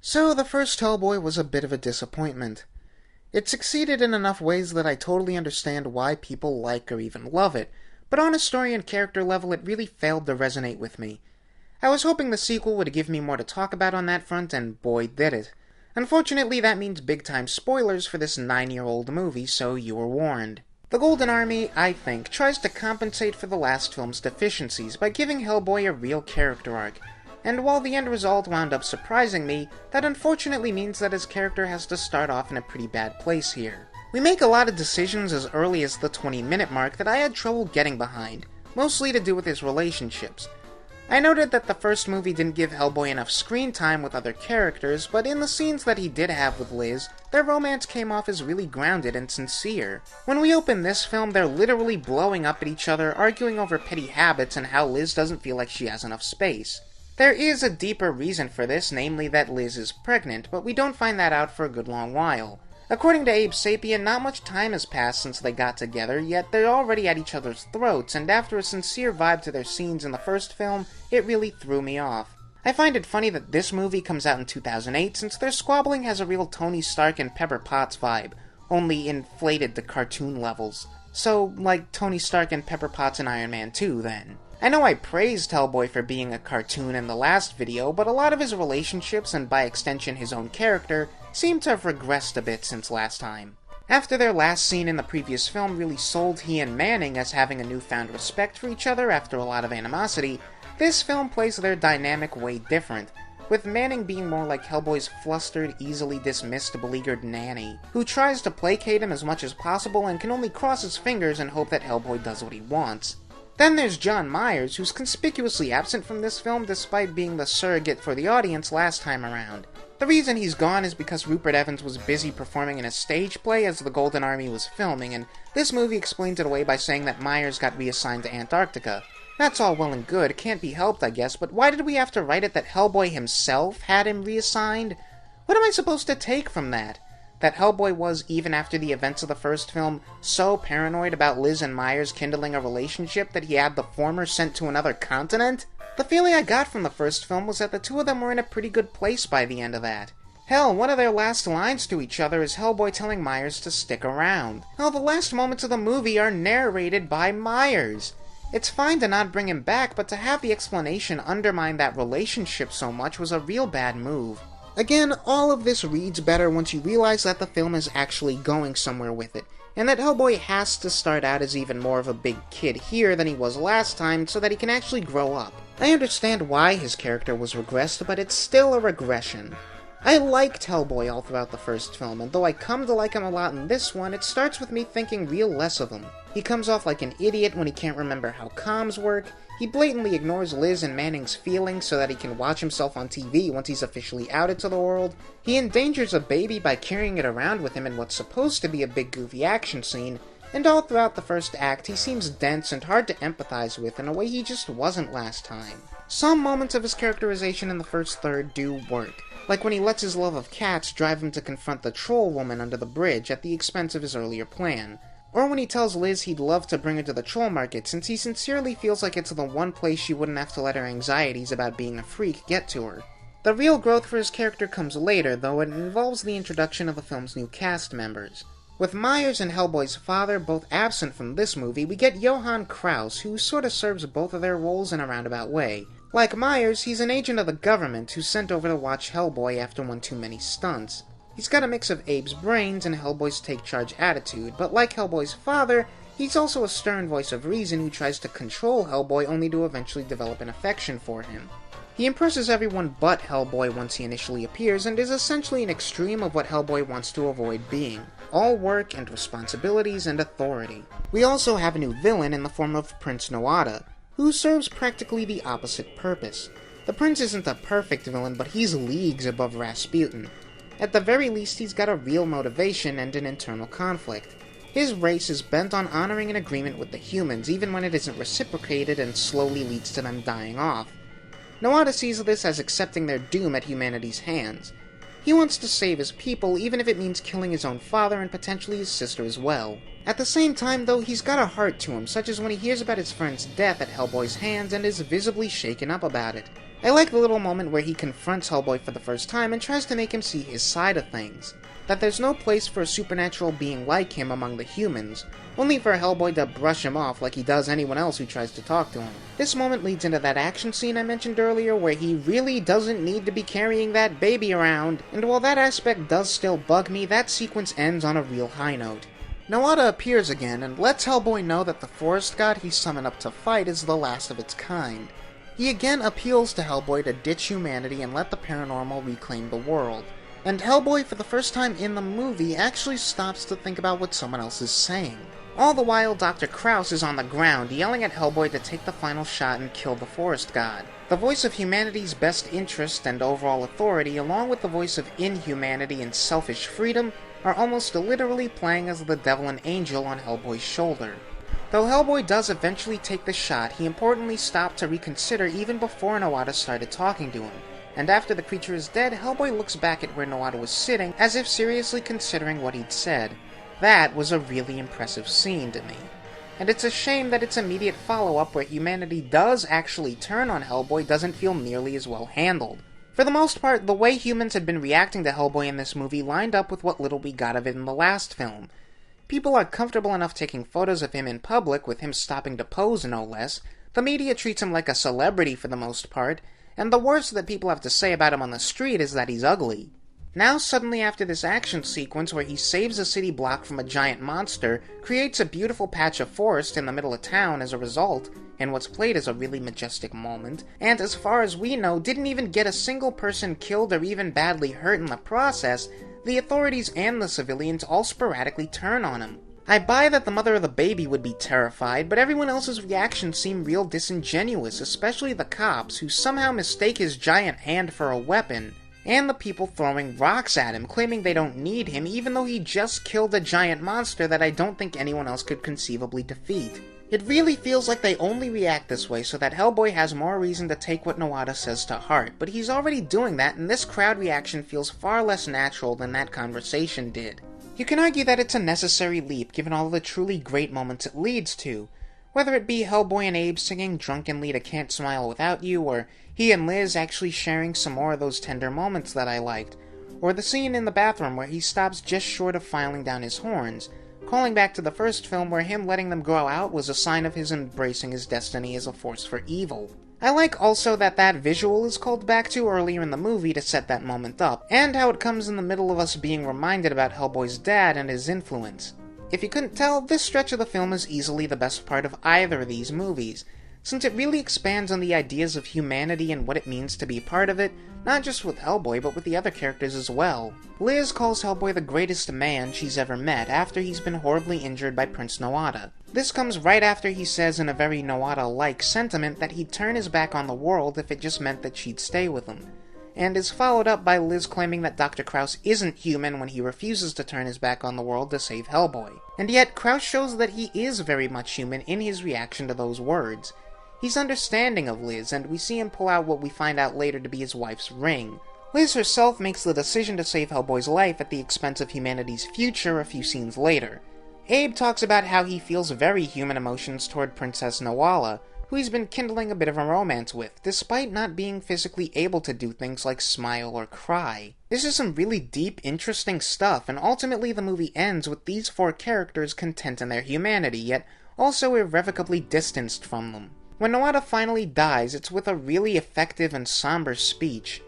So the first Hellboy was a bit of a disappointment. It succeeded in enough ways that I totally understand why people like or even love it, but on a story and character level it really failed to resonate with me. I was hoping the sequel would give me more to talk about on that front, and boy did it. Unfortunately, that means big-time spoilers for this 9-year-old movie, so you were warned. The Golden Army, I think, tries to compensate for the last film's deficiencies by giving Hellboy a real character arc, and while the end result wound up surprising me, that unfortunately means that his character has to start off in a pretty bad place here. We make a lot of decisions as early as the 20-minute mark that I had trouble getting behind, mostly to do with his relationships. I noted that the first movie didn't give Hellboy enough screen time with other characters, but in the scenes that he did have with Liz, their romance came off as really grounded and sincere. When we open this film, they're literally blowing up at each other, arguing over petty habits and how Liz doesn't feel like she has enough space. There is a deeper reason for this, namely that Liz is pregnant, but we don't find that out for a good long while. According to Abe Sapien, not much time has passed since they got together, yet they're already at each other's throats, and after a sincere vibe to their scenes in the first film, it really threw me off. I find it funny that this movie comes out in 2008, since their squabbling has a real Tony Stark and Pepper Potts vibe, only inflated to cartoon levels. So, like Tony Stark and Pepper Potts in Iron Man 2, then. I know I praised Hellboy for being a cartoon in the last video, but a lot of his relationships, and by extension his own character, seem to have regressed a bit since last time. After their last scene in the previous film really sold he and Manning as having a newfound respect for each other after a lot of animosity, this film plays their dynamic way different, with Manning being more like Hellboy's flustered, easily dismissed, beleaguered nanny, who tries to placate him as much as possible and can only cross his fingers and hope that Hellboy does what he wants. Then there's John Myers, who's conspicuously absent from this film despite being the surrogate for the audience last time around. The reason he's gone is because Rupert Evans was busy performing in a stage play as the Golden Army was filming, and this movie explains it away by saying that Myers got reassigned to Antarctica. That's all well and good, it can't be helped I guess, but why did we have to write it that Hellboy himself had him reassigned? What am I supposed to take from that? That Hellboy was, even after the events of the first film, so paranoid about Liz and Myers kindling a relationship that he had the former sent to another continent? The feeling I got from the first film was that the two of them were in a pretty good place by the end of that. Hell, one of their last lines to each other is Hellboy telling Myers to stick around. Hell, the last moments of the movie are narrated by Myers. It's fine to not bring him back, but to have the explanation undermine that relationship so much was a real bad move. Again, all of this reads better once you realize that the film is actually going somewhere with it, and that Hellboy has to start out as even more of a big kid here than he was last time so that he can actually grow up. I understand why his character was regressed, but it's still a regression. I liked Hellboy all throughout the first film, and though I come to like him a lot in this one, it starts with me thinking real less of him. He comes off like an idiot when he can't remember how comms work, he blatantly ignores Liz and Manning's feelings so that he can watch himself on TV once he's officially outed to the world, he endangers a baby by carrying it around with him in what's supposed to be a big goofy action scene, and all throughout the first act he seems dense and hard to empathize with in a way he just wasn't last time. Some moments of his characterization in the first third do work, like when he lets his love of cats drive him to confront the troll woman under the bridge at the expense of his earlier plan, or when he tells Liz he'd love to bring her to the troll market since he sincerely feels like it's the one place she wouldn't have to let her anxieties about being a freak get to her. The real growth for his character comes later, though it involves the introduction of the film's new cast members. With Myers and Hellboy's father both absent from this movie, we get Johann Kraus, who sorta serves both of their roles in a roundabout way. Like Myers, he's an agent of the government who's sent over to watch Hellboy after one too many stunts. He's got a mix of Abe's brains and Hellboy's take-charge attitude, but like Hellboy's father, he's also a stern voice of reason who tries to control Hellboy only to eventually develop an affection for him. He impresses everyone but Hellboy once he initially appears, and is essentially an extreme of what Hellboy wants to avoid being. All work and responsibilities and authority. We also have a new villain in the form of Prince Noada, who serves practically the opposite purpose. The prince isn't a perfect villain, but he's leagues above Rasputin. At the very least, he's got a real motivation and an internal conflict. His race is bent on honoring an agreement with the humans, even when it isn't reciprocated and slowly leads to them dying off. Noada sees this as accepting their doom at humanity's hands. He wants to save his people, even if it means killing his own father and potentially his sister as well. At the same time, though, he's got a heart to him, such as when he hears about his friend's death at Hellboy's hands and is visibly shaken up about it. I like the little moment where he confronts Hellboy for the first time and tries to make him see his side of things. That there's no place for a supernatural being like him among the humans, only for Hellboy to brush him off like he does anyone else who tries to talk to him. This moment leads into that action scene I mentioned earlier where he really doesn't need to be carrying that baby around, and while that aspect does still bug me, that sequence ends on a real high note. Nawada appears again and lets Hellboy know that the forest god he summoned up to fight is the last of its kind. He again appeals to Hellboy to ditch humanity and let the paranormal reclaim the world. And Hellboy, for the first time in the movie, actually stops to think about what someone else is saying. All the while, Dr. Kraus is on the ground, yelling at Hellboy to take the final shot and kill the forest god. The voice of humanity's best interest and overall authority, along with the voice of inhumanity and selfish freedom, are almost literally playing as the devil and angel on Hellboy's shoulder. Though Hellboy does eventually take the shot, he importantly stopped to reconsider even before Nawada started talking to him. And after the creature is dead, Hellboy looks back at where Nawada was sitting, as if seriously considering what he'd said. That was a really impressive scene to me. And it's a shame that its immediate follow-up where humanity does actually turn on Hellboy doesn't feel nearly as well handled. For the most part, the way humans had been reacting to Hellboy in this movie lined up with what little we got of it in the last film. People are comfortable enough taking photos of him in public, with him stopping to pose no less. The media treats him like a celebrity for the most part, and the worst that people have to say about him on the street is that he's ugly. Now suddenly after this action sequence where he saves a city block from a giant monster, creates a beautiful patch of forest in the middle of town as a result, in what's played as a really majestic moment, and as far as we know didn't even get a single person killed or even badly hurt in the process, the authorities and the civilians all sporadically turn on him. I buy that the mother of the baby would be terrified, but everyone else's reactions seem real disingenuous, especially the cops, who somehow mistake his giant hand for a weapon, and the people throwing rocks at him, claiming they don't need him, even though he just killed a giant monster that I don't think anyone else could conceivably defeat. It really feels like they only react this way so that Hellboy has more reason to take what Nawada says to heart, but he's already doing that, and this crowd reaction feels far less natural than that conversation did. You can argue that it's a necessary leap given all the truly great moments it leads to, whether it be Hellboy and Abe singing drunkenly to Can't Smile Without You, or he and Liz actually sharing some more of those tender moments that I liked, or the scene in the bathroom where he stops just short of filing down his horns, calling back to the first film where him letting them grow out was a sign of his embracing his destiny as a force for evil. I like also that visual is called back to earlier in the movie to set that moment up, and how it comes in the middle of us being reminded about Hellboy's dad and his influence. If you couldn't tell, this stretch of the film is easily the best part of either of these movies, since it really expands on the ideas of humanity and what it means to be part of it, not just with Hellboy, but with the other characters as well. Liz calls Hellboy the greatest man she's ever met after he's been horribly injured by Prince Nawada. This comes right after he says in a very Nawada-like sentiment that he'd turn his back on the world if it just meant that she'd stay with him, and is followed up by Liz claiming that Dr. Kraus isn't human when he refuses to turn his back on the world to save Hellboy. And yet, Kraus shows that he is very much human in his reaction to those words. He's understanding of Liz, and we see him pull out what we find out later to be his wife's ring. Liz herself makes the decision to save Hellboy's life at the expense of humanity's future a few scenes later. Abe talks about how he feels very human emotions toward Princess Nawala, who he's been kindling a bit of a romance with, despite not being physically able to do things like smile or cry. This is some really deep, interesting stuff, and ultimately the movie ends with these four characters content in their humanity, yet also irrevocably distanced from them. When Nawada finally dies, it's with a really effective and somber speech.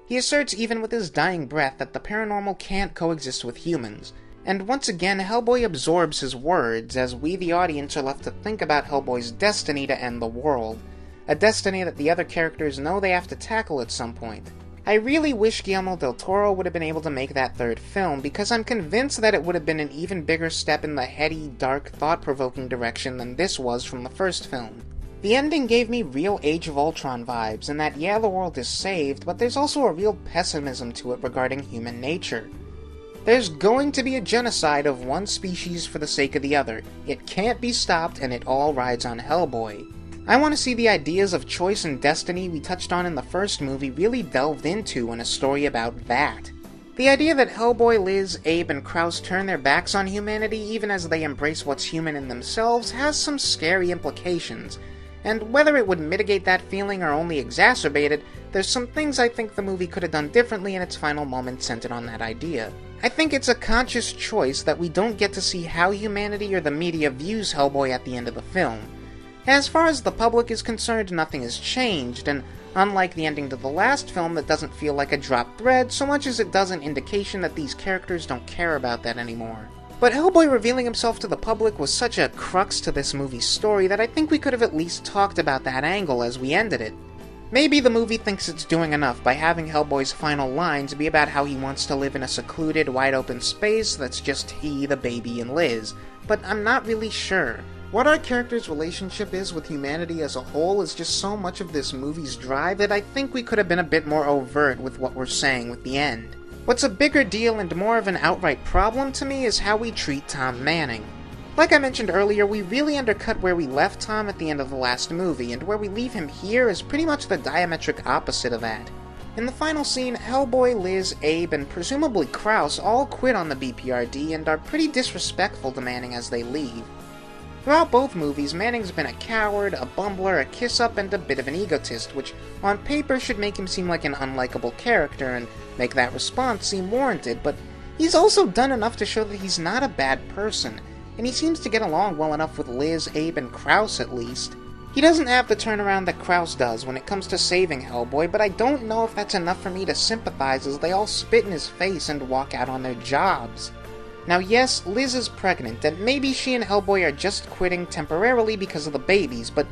He asserts even with his dying breath that the paranormal can't coexist with humans, and once again Hellboy absorbs his words as we the audience are left to think about Hellboy's destiny to end the world, a destiny that the other characters know they have to tackle at some point. I really wish Guillermo del Toro would have been able to make that third film, because I'm convinced that it would have been an even bigger step in the heady, dark, thought-provoking direction than this was from the first film. The ending gave me real Age of Ultron vibes, in that yeah, the world is saved, but there's also a real pessimism to it regarding human nature. There's going to be a genocide of one species for the sake of the other. It can't be stopped, and it all rides on Hellboy. I want to see the ideas of choice and destiny we touched on in the first movie really delved into in a story about that. The idea that Hellboy, Liz, Abe, and Kraus turn their backs on humanity even as they embrace what's human in themselves has some scary implications, and whether it would mitigate that feeling or only exacerbate it, there's some things I think the movie could have done differently in its final moments centered on that idea. I think it's a conscious choice that we don't get to see how humanity or the media views Hellboy at the end of the film. As far as the public is concerned, nothing has changed, and unlike the ending to the last film that doesn't feel like a dropped thread so much as it does an indication that these characters don't care about that anymore. But Hellboy revealing himself to the public was such a crux to this movie's story that I think we could have at least talked about that angle as we ended it. Maybe the movie thinks it's doing enough by having Hellboy's final lines be about how he wants to live in a secluded, wide-open space that's just he, the baby, and Liz, but I'm not really sure. What our character's relationship is with humanity as a whole is just so much of this movie's drive that I think we could have been a bit more overt with what we're saying with the end. What's a bigger deal and more of an outright problem to me is how we treat Tom Manning. Like I mentioned earlier, we really undercut where we left Tom at the end of the last movie, and where we leave him here is pretty much the diametric opposite of that. In the final scene, Hellboy, Liz, Abe, and presumably Krause all quit on the BPRD and are pretty disrespectful to Manning as they leave. Throughout both movies, Manning's been a coward, a bumbler, a kiss-up, and a bit of an egotist, which on paper should make him seem like an unlikable character and make that response seem warranted, but he's also done enough to show that he's not a bad person, and he seems to get along well enough with Liz, Abe, and Krause at least. He doesn't have the turnaround that Krause does when it comes to saving Hellboy, but I don't know if that's enough for me to sympathize as they all spit in his face and walk out on their jobs. Now yes, Liz is pregnant, and maybe she and Hellboy are just quitting temporarily because of the babies, but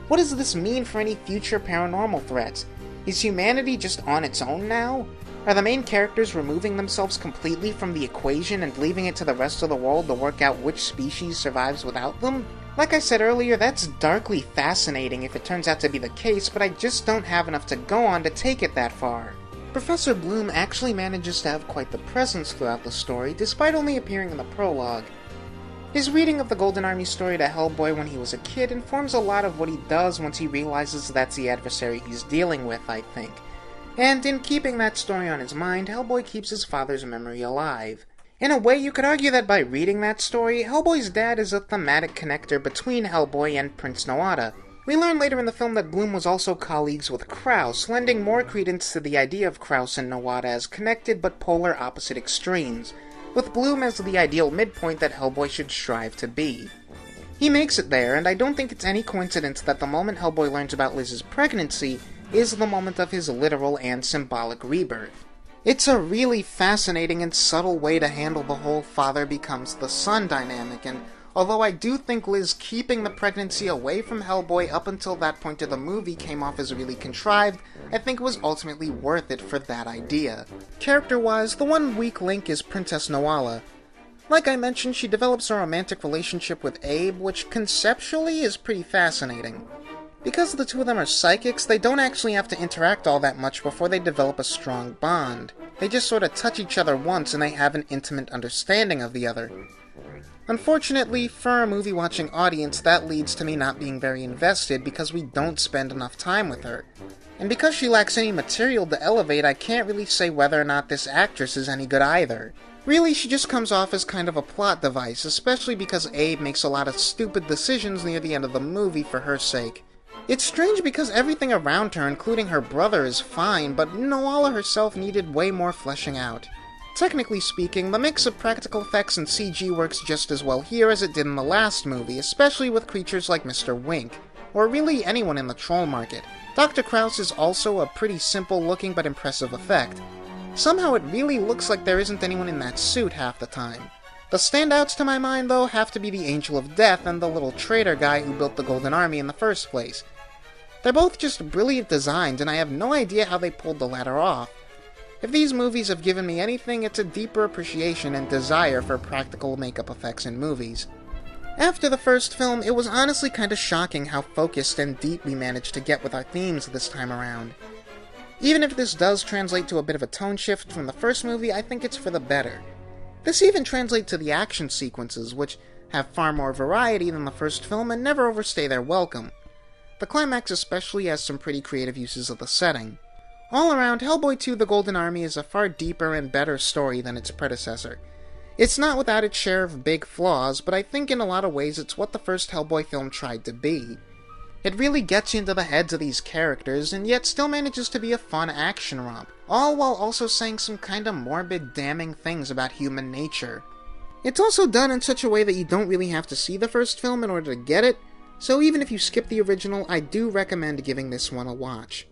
what does this mean for any future paranormal threats? Is humanity just on its own now? Are the main characters removing themselves completely from the equation and leaving it to the rest of the world to work out which species survives without them? Like I said earlier, that's darkly fascinating if it turns out to be the case, but I just don't have enough to go on to take it that far. Professor Bloom actually manages to have quite the presence throughout the story, despite only appearing in the prologue. His reading of the Golden Army story to Hellboy when he was a kid informs a lot of what he does once he realizes that's the adversary he's dealing with, I think. And in keeping that story on his mind, Hellboy keeps his father's memory alive. In a way, you could argue that by reading that story, Hellboy's dad is a thematic connector between Hellboy and Prince Noada. We learn later in the film that Bloom was also colleagues with Krause, lending more credence to the idea of Krause and Noada as connected but polar opposite extremes, with Bloom as the ideal midpoint that Hellboy should strive to be. He makes it there, and I don't think it's any coincidence that the moment Hellboy learns about Liz's pregnancy is the moment of his literal and symbolic rebirth. It's a really fascinating and subtle way to handle the whole father becomes the son dynamic, and although I do think Liz keeping the pregnancy away from Hellboy up until that point of the movie came off as really contrived, I think it was ultimately worth it for that idea. Character-wise, the one weak link is Princess Noala. Like I mentioned, she develops a romantic relationship with Abe, which conceptually is pretty fascinating. Because the two of them are psychics, they don't actually have to interact all that much before they develop a strong bond. They just sort of touch each other once and they have an intimate understanding of the other. Unfortunately, for a movie-watching audience, that leads to me not being very invested because we don't spend enough time with her. And because she lacks any material to elevate, I can't really say whether or not this actress is any good either. Really, she just comes off as kind of a plot device, especially because Abe makes a lot of stupid decisions near the end of the movie for her sake. It's strange because everything around her, including her brother, is fine, but Noala herself needed way more fleshing out. Technically speaking, the mix of practical effects and CG works just as well here as it did in the last movie, especially with creatures like Mr. Wink, or really anyone in the troll market. Dr. Krause is also a pretty simple-looking but impressive effect. Somehow it really looks like there isn't anyone in that suit half the time. The standouts to my mind, though, have to be the Angel of Death and the little traitor guy who built the Golden Army in the first place. They're both just brilliant designs, and I have no idea how they pulled the latter off. If these movies have given me anything, it's a deeper appreciation and desire for practical makeup effects in movies. After the first film, it was honestly kinda shocking how focused and deep we managed to get with our themes this time around. Even if this does translate to a bit of a tone shift from the first movie, I think it's for the better. This even translates to the action sequences, which have far more variety than the first film and never overstay their welcome. The climax especially has some pretty creative uses of the setting. All around, Hellboy 2: The Golden Army is a far deeper and better story than its predecessor. It's not without its share of big flaws, but I think in a lot of ways it's what the first Hellboy film tried to be. It really gets you into the heads of these characters, and yet still manages to be a fun action romp, all while also saying some kinda morbid, damning things about human nature. It's also done in such a way that you don't really have to see the first film in order to get it, so even if you skip the original, I do recommend giving this one a watch.